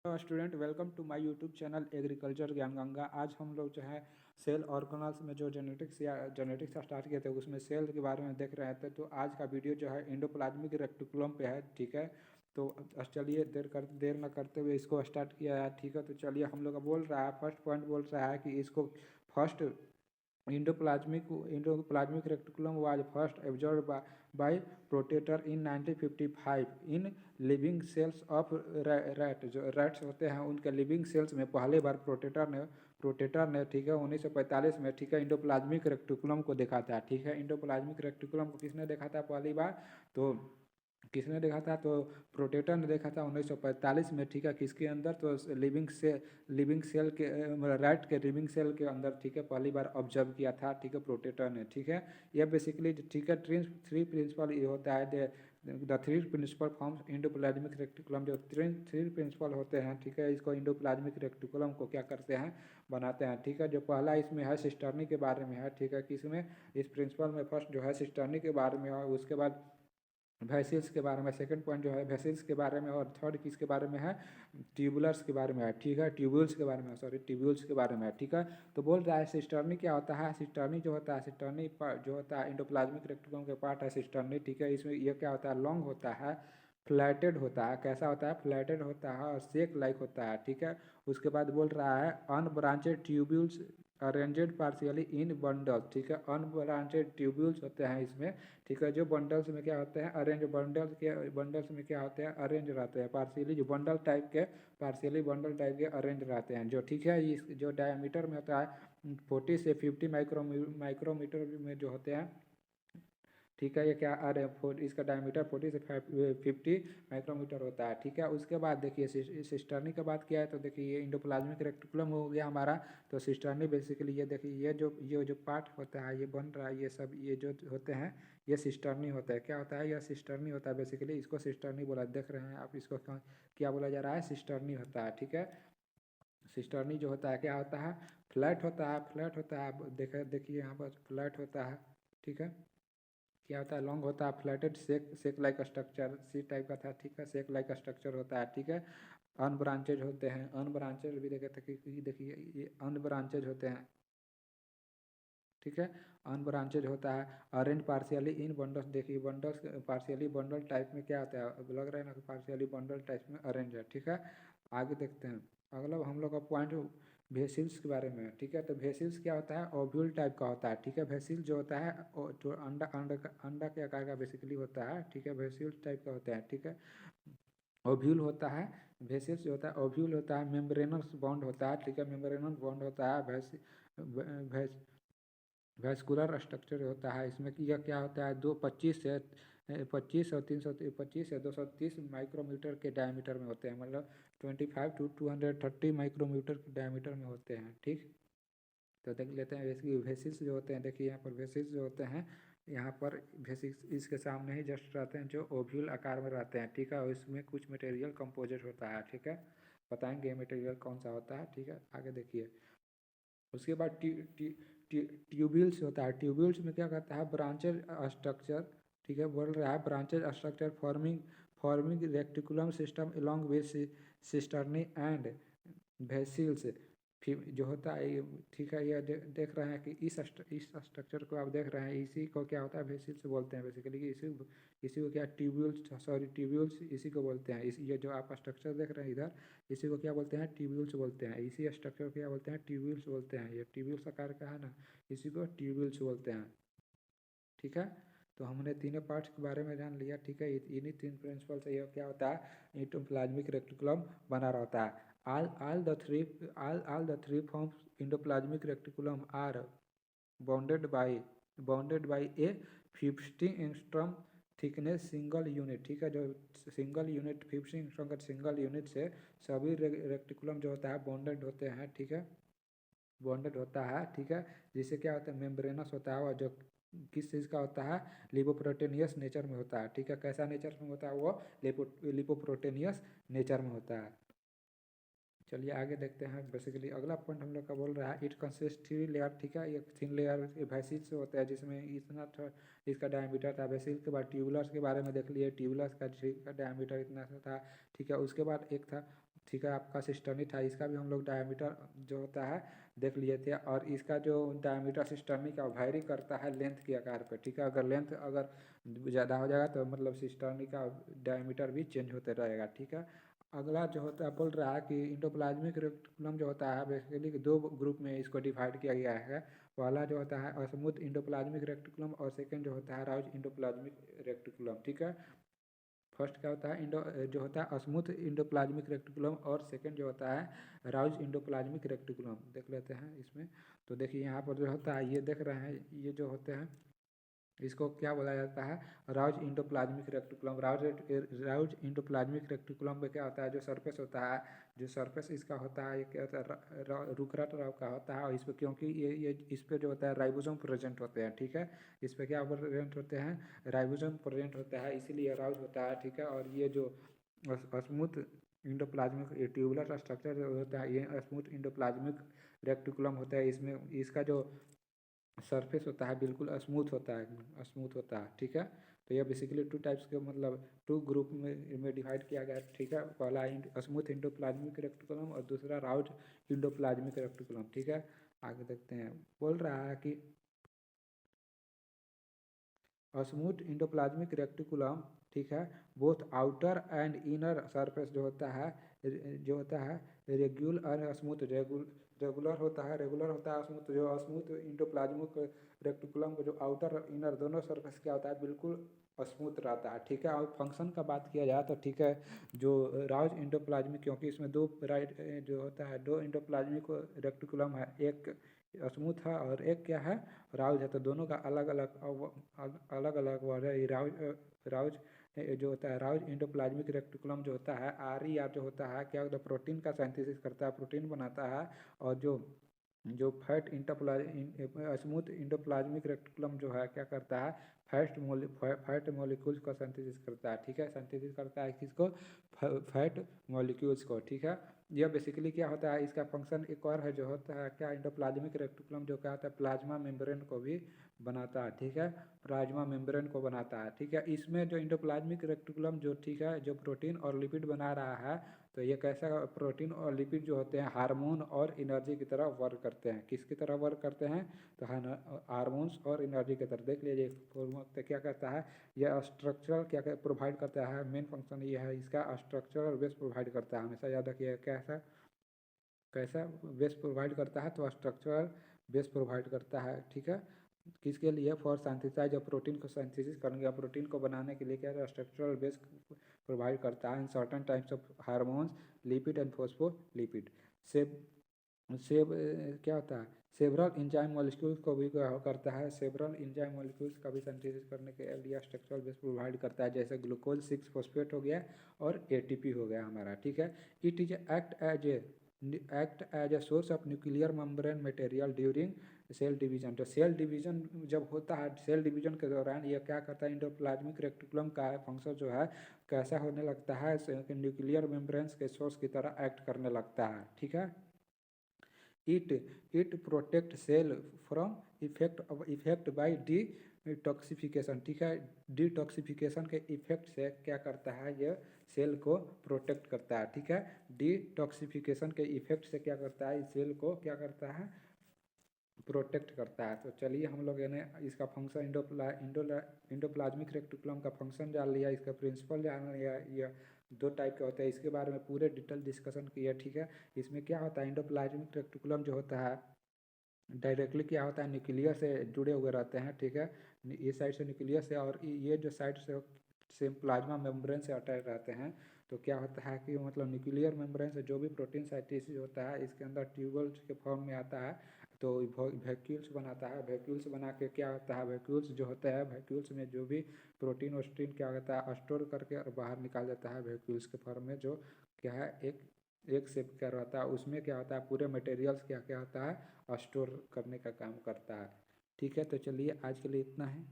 Hello student, welcome to my YouTube channel agriculture Gyan Ganga. आज हम लोग जो है सेल ऑर्गेनल्स में जो जेनेटिक्स स्टार्ट किए थे उसमें सेल के बारे में देख रहे थे। तो आज का वीडियो जो है इंडोप्लाज्मिक रेक्टिकुलम पे है, ठीक है। तो चलिए देर न करते हुए इसको स्टार्ट किया है, ठीक है। तो चलिए, हम लोग का बोल रहा है, फर्स्ट पॉइंट बोल रहा है कि इसको first Endoplasmic reticulum was first observed by Proteter in 1955 in living cells of rat। जो रैट्स होते हैं उनके लिविंग सेल्स में पहले बार प्रोटेटर ने ठीक है 1945 में, ठीक है, इंडोप्लाज्मिक रेक्टिकुलम को देखा था, ठीक है। इंडोप्लाज्मिक रेक्टिकुलम को किसने देखा था पहली बार? तो किसने देखा था? तो प्रोटेटर ने देखा था 1945 में, ठीक है। किसके अंदर? तो लिविंग सेल के रैट के लिविंग सेल के अंदर, ठीक है, पहली बार ऑब्जर्व किया था, ठीक है, प्रोटेटर ने, ठीक है। यह बेसिकली, ठीक है, थ्री प्रिंसिपल ये होता है। The three principal forms endoplasmic reticulum. जो थ्री प्रिंसिपल होते हैं, ठीक है, इसको इंडोप्लाज्मिक रेक्टिकुलम को क्या करते हैं? बनाते हैं, ठीक है। जो पहला इसमें है सिस्टर्नी के बारे में है, ठीक है। किसमें? इस प्रिंसिपल में फर्स्ट जो है सिस्टर्नी के बारे में है, उसके बाद वैसिल्स के बारे में सेकंड पॉइंट जो है वैसिल्स के बारे में, और थर्ड किसके बारे में है? ट्यूबुलर्स के बारे में है, ठीक है। ट्यूब्यूल्स के बारे में, सॉरी, ट्यूब्यूल्स के बारे में है, ठीक है। तो बोल रहा है सिस्टर्नी क्या होता है? सिस्टर्नी जो होता है, सिस्टर्नी जो होता है इंडोप्लाज्मिक रेक्टिकुलम के पार्ट है सिस्टर्नी, ठीक है। इसमें ये क्या होता है? लॉन्ग होता है, फ्लैटेड होता है। कैसा होता है? फ्लैटेड होता है और शेक लाइक होता है, ठीक है। उसके बाद बोल रहा है unbranched tubules arranged partially in bundles, ठीक है। अनब्रांचेड ट्यूब्यूल्स होते हैं इसमें, ठीक है। जो बंडल्स में क्या होते हैं? अरेंज। बंडल्स में क्या होते हैं? अरेंज रहते हैं पार्शियली, जो बंडल टाइप के, पार्शियली बंडल टाइप के अरेंज रहते हैं, जो, ठीक है। इस जो डायमीटर में होता है 40 से 50 माइक्रोमीटर में जो होते हैं, ठीक है। ये क्या अरे इसका डायमीटर 40 से 50 माइक्रोमीटर होता है, ठीक है। उसके बाद देखिए सिस्टर्नी के बाद क्या है? तो देखिए ये इंडोप्लाज्मिक रेक्टिकुलम हो गया हमारा। तो सिस्टर्नी बेसिकली ये देखिए, ये जो पार्ट होता है, ये बन रहा है, ये सब ये जो होते हैं, ये सिस्टर्नी होता है। क्या होता है? यह सिस्टर्नी होता है बेसिकली। इसको सिस्टर्नी बोला, देख रहे हैं आप इसको क्या बोला जा रहा है? सिस्टर्नी होता है, ठीक है। सिस्टर्नी जो होता है क्या होता है? फ्लैट होता है, फ्लैट होता है। देखिए यहाँ पर फ्लैट होता है, ठीक है। क्या होता है? लॉन्ग होता है, फ्लैटेड सेक लाइक स्ट्रक्चर, सी टाइप का था, ठीक है। सेक लाइक स्ट्रक्चर होता है, ठीक है। अनब्रांचेज होते हैं, अनब्रांचेज भी देखे थे कि देखिए ये अनब्रांचेज होते हैं, ठीक है। अनब्रांचेज होता है। Arrange partially in bundles. देखिए बंडल्स पार्शियली बंडल टाइप में क्या होता है? अब लग रहा है ना कि पार्शियली बंडल टाइप में अरेंज है, ठीक है। आगे देखते हैं। अगला हम लोग का पॉइंट वेसिल्स के बारे में है, ठीक है। तो वेसिल्स क्या होता है? ओव्यूल टाइप का होता है, ठीक है। वेसिल जो होता है जो अंडा के आकार का बेसिकली होता है, ठीक है। वेसिल टाइप का होता है, ठीक है। ओव्यूल होता है। वेसिल्स जो होता है ओव्यूल होता है। मेम्ब्रेनस बॉन्ड होता है, ठीक है। मेम्ब्रेनस बॉन्ड होता है। भैंस वैस्कुलर स्ट्रक्चर होता है इसमें कि यह क्या होता है? 25 से 230 माइक्रोमीटर के डायमीटर में होते हैं, मतलब 25 to 230 माइक्रोमीटर के डायमीटर में होते हैं, ठीक। तो देख लेते हैं वेसिल्स जो होते हैं। देखिए यहाँ पर वेसिल्स जो होते हैं, यहाँ पर वेसिल्स इसके सामने ही जस्ट रहते हैं, जो ओव्यूल आकार में रहते हैं, ठीक है। और इसमें कुछ मटेरियल कंपोजिट होता है, ठीक है। बताएंगे ये मटेरियल कौन सा होता है, ठीक है। आगे देखिए। उसके बाद ट्यूब्यूल्स होता है। ट्यूब्यूल्स में क्या कहता है? ब्रांचेज स्ट्रक्चर, ठीक है। बोल रहा है branches structure forming reticulum system along with cisternae and vesicles जो होता है ठीक है। ये देख रहे हैं कि इस स्ट्रक्चर को आप देख रहे हैं, इसी को क्या होता है? वेसिल्स बोलते हैं बेसिकली। इसी को क्या? ट्यूब्यूल्स, सॉरी, ट्यूब्यूल्स इसी को बोलते हैं। ये जो आप स्ट्रक्चर देख रहे हैं इधर, इसी को क्या बोलते हैं? ट्यूब्यूल्स बोलते हैं। इसी स्ट्रक्चर को क्या बोलते हैं? ट्यूब्यूल्स बोलते हैं। ये ट्यूब्यूल्स आकार का है ना, इसी को ट्यूब्यूल्स बोलते हैं, ठीक है। तो हमने तीनों पार्ट्स के बारे में जान लिया, ठीक है। इन्हीं तीन प्रिंसिपल से ये क्या होता है? इंडोप्लाज्मिक रेक्टिकुलम बना रहता है। all the three forms endoplasmic reticulum are bounded by a 50 angstrom thickness single unit, ठीक है। जो सिंगल यूनिट 50 एंगस्ट्रॉम का सिंगल यूनिट से सभी रेक्टिकुलम जो होता है बॉन्डेड होते हैं, ठीक है। बॉन्डेड होता है, ठीक है। जिससे क्या होता है? मेम्ब्रेनस होता है, और जो किस चीज़ का होता है? लिपोप्रोटेनियस नेचर में होता है, ठीक है। कैसा नेचर में होता है वो? लिपोप्रोटेनियस नेचर में होता है। चलिए आगे देखते हैं। बेसिकली अगला पॉइंट हम लोग का बोल रहा है इट कंसिस्ट थ्री लेयर, ठीक है। एक थिन लेयर वैसिल से होता है, जिसमें इतना इसका डायमीटर था। वैसिल के बाद ट्यूबुलर्स के बारे में देख लिए, ट्यूबुलर्स का डायमीटर इतना सा था, ठीक है। उसके बाद एक था ठीक है, आपका सिस्टर्नी था, इसका भी हम लोग डायमीटर जो होता है देख लिए थे। और इसका जो डायमीटर सिस्टर्नी का वैरी करता है लेंथ के आकार पे, ठीक है। अगर लेंथ अगर ज़्यादा हो जाएगा तो मतलब सिस्टर्नी का डायमीटर भी चेंज होते रहेगा, ठीक है। अगला जो होता है बोल रहा है कि इंडोप्लाज्मिक रेटिकुलम जो होता है बेसिकली दो ग्रुप में इसको डिवाइड किया गया है। पहला जो होता है स्मूथ इंडोप्लाज्मिक रेटिकुलम और सेकंड जो होता है राउज इंडोप्लाज्मिक रेटिकुलम, ठीक है। फर्स्ट क्या होता है जो होता है स्मूथ इंडोप्लाज्मिक रेटिकुलम और सेकंड जो होता है राउज इंडोप्लाज्मिक रेटिकुलम। देख लेते हैं इसमें। तो देखिए यहाँ पर जो होता है ये देख रहे हैं, ये जो होते हैं इसको क्या बोला जाता है, Rouse endoplasmic reticulum. Rouse endoplasmic reticulum में क्या होता है, जो सरफेस होता है, जो सरफेस इसका होता है ये क्या होता है रुकरट राव का होता है। और इस पर क्योंकि ये इस पर जो होता है राइबोसोम प्रेजेंट होते हैं, ठीक है। इस पर क्या प्रेजेंट होते हैं, राइबोसोम प्रेजेंट होता है, इसीलिए राउज होता है, ठीक है। और ये जो स्मूथ इंडोप्लाज्मिक ट्यूबुलर स्ट्रक्चर जो होता है ये स्मूथ इंडोप्लाज्मिक रेक्टिकुलम होता है। इसमें इसका जो सरफेस होता है बिल्कुल स्मूथ होता है, स्मूथ होता है, ठीक है। तो ये बेसिकली टू टाइप्स के मतलब टू ग्रुप में डिवाइड किया गया है, ठीक है। पहला स्मूथ इंडोप्लाज्मिक रेक्टिकुलम और दूसरा राउज इंडोप्लाज्मिक रेक्टिकुलम, ठीक है। आगे देखते हैं। बोल रहा है कि स्मूथ इंडोप्लाज्मिक रेक्टिकुलम, ठीक है, both outer and inner surface जो होता है रेगुलर और स्मूथ रेगुलर होता है, स्मूथ। जो स्मूथ इंडोप्लाज्मिक रेक्टिकुलम को जो आउटर और इनर दोनों सरफेस क्या होता है बिल्कुल स्मूथ रहता है, ठीक है। और फंक्शन का बात किया जाए तो ठीक है, जो राउज इंडोप्लाज्मिक क्योंकि इसमें दो राइट जो होता है दो इंडोप्लाज्मिक रेक्टिकुलम है, एक स्मूथ है और एक क्या है राउज है। तो दोनों का अलग अलग वर्ड है। राउज जो होता है राउज इंडोप्लाज्मिक रेक्टिकुलम जो होता है आर जो होता है क्या होता है प्रोटीन का सिंथेसिस करता है, प्रोटीन बनाता है। और जो जो फैट स्मूथ इंडोप्लाज्मिक रेक्टिकुलम जो है क्या करता है फैट मॉलिक्यूल्स का सिंथेसिस करता है, ठीक है। सिंथेसिस करता है किसको, फैट मॉलिक्यूल्स को, ठीक है। यह बेसिकली क्या होता है, इसका फंक्शन एक और है जो होता है क्या इंडोप्लाज्मिक रेक्टिकुलम जो क्या होता है प्लाज्मा मेम्ब्रेन को भी बनाता है, ठीक है। प्लाज्मा मेम्ब्रेन को बनाता है, ठीक है। इसमें जो इंडोप्लाज्मिक रेक्टिकुलम जो ठीक है जो प्रोटीन और लिपिड बना रहा है, तो ये कैसा प्रोटीन और लिपिड जो होते हैं हार्मोन और एनर्जी की तरह वर्क करते हैं। किसकी तरह वर्क करते हैं, तो हार्मोन्स और एनर्जी की तरह। देख लीजिए तो क्या कहता है, यह स्ट्रक्चरल क्या प्रोवाइड करता है, मेन फंक्शन ये है इसका स्ट्रक्चरल बेस प्रोवाइड करता है। हमेशा याद रखिए कैसा कैसा बेस प्रोवाइड करता है, तो स्ट्रक्चरल बेस प्रोवाइड करता है, ठीक है। किसके लिए, फॉर सिंथेसाइज ऑफ प्रोटीन को सिंथेसिस करने या प्रोटीन को बनाने के लिए क्या स्ट्रक्चरल बेस प्रोवाइड करता है in certain types of hormones lipid and phospholipid. सेब सेब क्या होता है सेवरल इंजाइम मॉलिक्यूल्स को भी करता है, सेवरल इंजाइम मॉलिक्यूल्स का भी सिंथेसिस करने के लिए स्ट्रक्चरल बेस प्रोवाइड करता है, जैसे ग्लूकोज 6 फॉस्फेट हो गया और एटीपी हो गया हमारा, ठीक है। It is act as a source of nuclear membrane material during cell division. तो सेल डिवीजन जब होता है, सेल डिवीजन के दौरान ये क्या करता है इंडोप्लाज्मिक रेक्टिकुलम का फंक्शन जो है कैसा होने लगता है, न्यूक्लियर मेम्ब्रेन्स के सोर्स की तरह एक्ट करने लगता है, ठीक है। It protect cell from effect by detoxification, ठीक है। डिटॉक्सिफिकेशन के इफेक्ट से क्या करता है, यह सेल को प्रोटेक्ट करता है, ठीक है। डिटॉक्सिफिकेशन के इफेक्ट से क्या करता है, इस सेल को क्या करता है प्रोटेक्ट करता है। तो चलिए हम लोग ने इसका फंक्शन इंडोप्लाज्मिक रेक्टिकुलम का फंक्शन जान लिया, इसका प्रिंसिपल जान लिया, यह दो टाइप के होते हैं, इसके बारे में पूरे डिटेल डिस्कशन किया, ठीक है। इसमें क्या होता है इंडोप्लाज्मिक रेक्टिकुलम जो होता है डायरेक्टली क्या होता है न्यूक्लियर से जुड़े हुए रहते हैं, ठीक है। ये साइड से न्यूक्लियर से और ये जो साइड से सेम प्लाज्मा मेम्ब्रेन से अटैच रहते हैं। तो क्या होता है कि मतलब न्यूक्लियर मेम्ब्रेन से जो भी प्रोटीन साइंटिसिस होता है इसके अंदर ट्यूबल्स के फॉर्म में आता है, तो वैक्यूल्स बनाता है। वैक्यूल्स बना के क्या होता है, वैक्यूल्स जो होता है वैक्यूल्स में जो भी प्रोटीन वोस्टीन क्या होता है स्टोर करके और बाहर निकाल देता है वैक्यूल्स के फॉर्म में, जो क्या है एक शेप क्या रहता है, उसमें क्या होता है पूरे मटेरियल्स क्या क्या होता है स्टोर करने का काम करता है, ठीक है। तो चलिए आज के लिए इतना है।